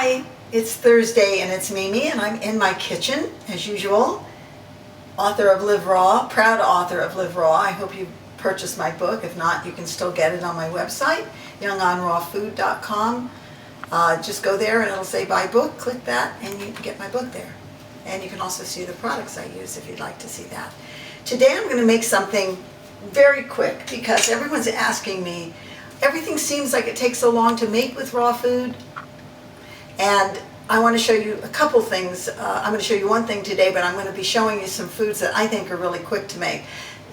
Hi, it's Thursday and it's Mimi and I'm in my kitchen as usual. Author of Live Raw, proud author of Live Raw. I hope you purchased my book. If not, you can still get it on my website, youngonrawfood.com. Just go there and it'll say buy book, click that and you can get my book there. And you can also see the products I use if you'd like to see that. Today I'm going to make something very quick because everyone's asking me, everything seems like it takes so long to make with raw food. And I want to show you a couple things. I'm going to show you one thing today, but I'm going to be showing you some foods that I think are really quick to make.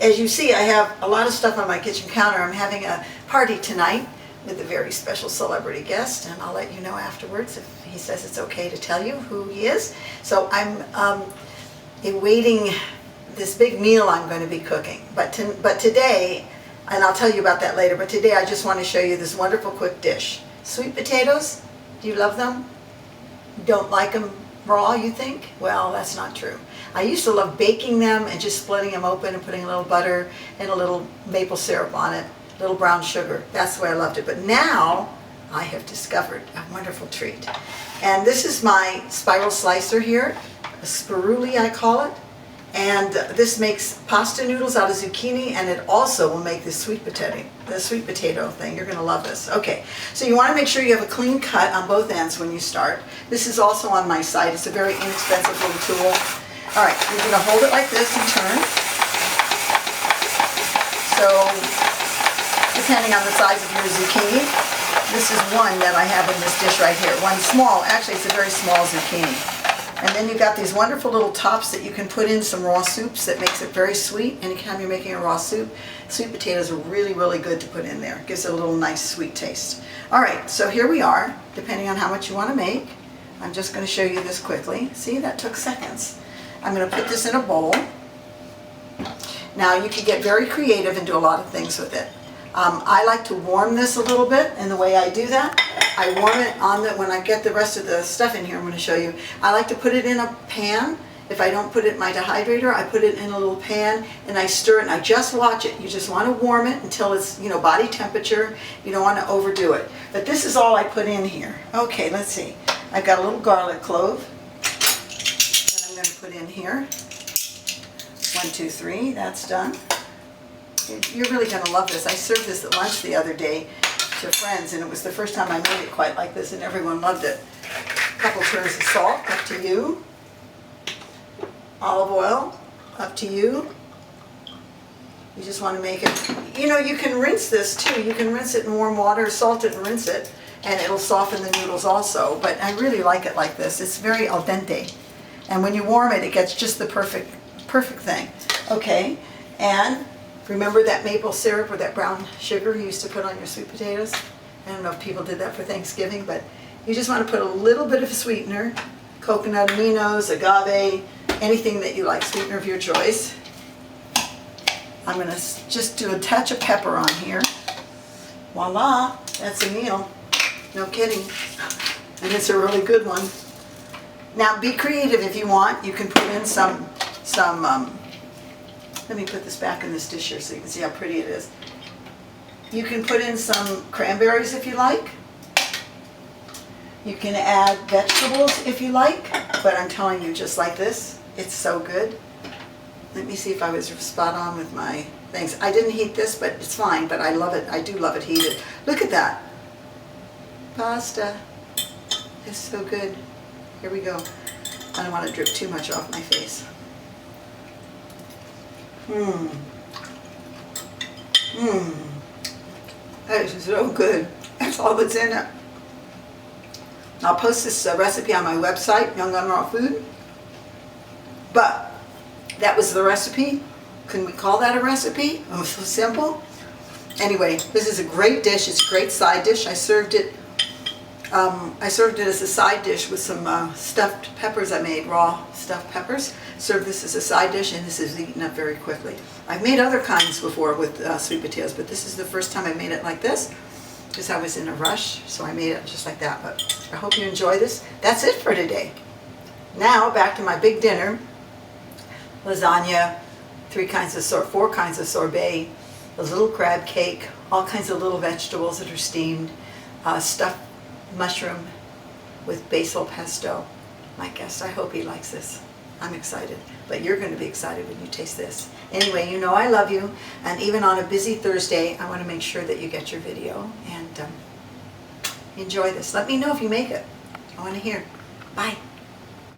As you see, I have a lot of stuff on my kitchen counter. I'm having a party tonight with a very special celebrity guest, and I'll let you know afterwards if he says it's okay to tell you who he is. So I'm awaiting this big meal I'm going to be cooking. But today, and I'll tell you about that later, but today I just want to show you this wonderful quick dish. Sweet potatoes, do you love them? Don't like them raw, you think? Well, that's not true. I used to love baking them and just splitting them open and putting a little butter and a little maple syrup on it, a little brown sugar. That's the way I loved it. But now I have discovered a wonderful treat. And this is my spiral slicer here, a spiruli I call it. And this makes pasta noodles out of zucchini, and it also will make this sweet potato thing. You're going to love this. Okay, so you want to make sure you have a clean cut on both ends when you start. This is also on my site. It's a very inexpensive little tool. All right, you're going to hold it like this and turn. So, depending on the size of your zucchini, this is one that I have in this dish right here. One small, actually it's a very small zucchini. And then you've got these wonderful little tops that you can put in some raw soups that makes it very sweet. Anytime you're making a raw soup, sweet potatoes are really, really good to put in there. It gives it a little nice sweet taste. All right, so here we are, depending on how much you want to make. I'm just going to show you this quickly. See, that took seconds. I'm going to put this in a bowl. Now you can get very creative and do a lot of things with it. I like to warm this a little bit, and the way I do that, I warm it on when I get the rest of the stuff in here I'm going to show you. I like to put it in a pan. If I don't put it in my dehydrator, I put it in a little pan and I stir it and I just watch it. You just want to warm it until it's, body temperature. You don't want to overdo it. But this is all I put in here. Okay, let's see. I've got a little garlic clove that I'm going to put in here. 1, 2, 3, that's done. You're really going to love this. I served this at lunch the other day to friends, and it was the first time I made it quite like this, and everyone loved it. A couple turns of salt, up to you. Olive oil, up to you. You just want to make it, you can rinse this too. You can rinse it in warm water, salt it and rinse it, and it'll soften the noodles also. But I really like it like this. It's very al dente. And when you warm it, it gets just the perfect thing. Okay, and remember that maple syrup or that brown sugar you used to put on your sweet potatoes? I don't know if people did that for Thanksgiving, but you just want to put a little bit of a sweetener, coconut aminos, agave, anything that you like, sweetener of your choice. I'm going to just do a touch of pepper on here. Voila, that's a meal. No kidding. And it's a really good one. Now be creative if you want. You can put in some let me put this back in this dish here so you can see how pretty it is. You can put in some cranberries if you like. You can add vegetables if you like, but I'm telling you, just like this, it's so good. Let me see if I was spot on with my things. I didn't heat this, but it's fine, but I love it. I do love it heated. Look at that. Pasta. It's so good. Here we go. I don't want to drip too much off my face. That is so good. That's all that's in it. I'll post this recipe on my website, Young on Raw Food. But that was the recipe. Can we call that a recipe? Oh, so simple. Anyway, this is a great dish. It's a great side dish. I served it as a side dish with some stuffed peppers I made, raw stuffed peppers. Served this as a side dish, and this is eaten up very quickly. I've made other kinds before with sweet potatoes, but this is the first time I made it like this because I was in a rush, so I made it just like that. But I hope you enjoy this. That's it for today. Now back to my big dinner. Lasagna, 4 kinds of sorbet, a little crab cake, all kinds of little vegetables that are steamed, stuffed mushroom, with basil pesto. My guest, I hope he likes this. I'm excited, but you're going to be excited when you taste this. Anyway, you know I love you, and even on a busy Thursday, I want to make sure that you get your video, and enjoy this. Let me know if you make it. I want to hear. Bye.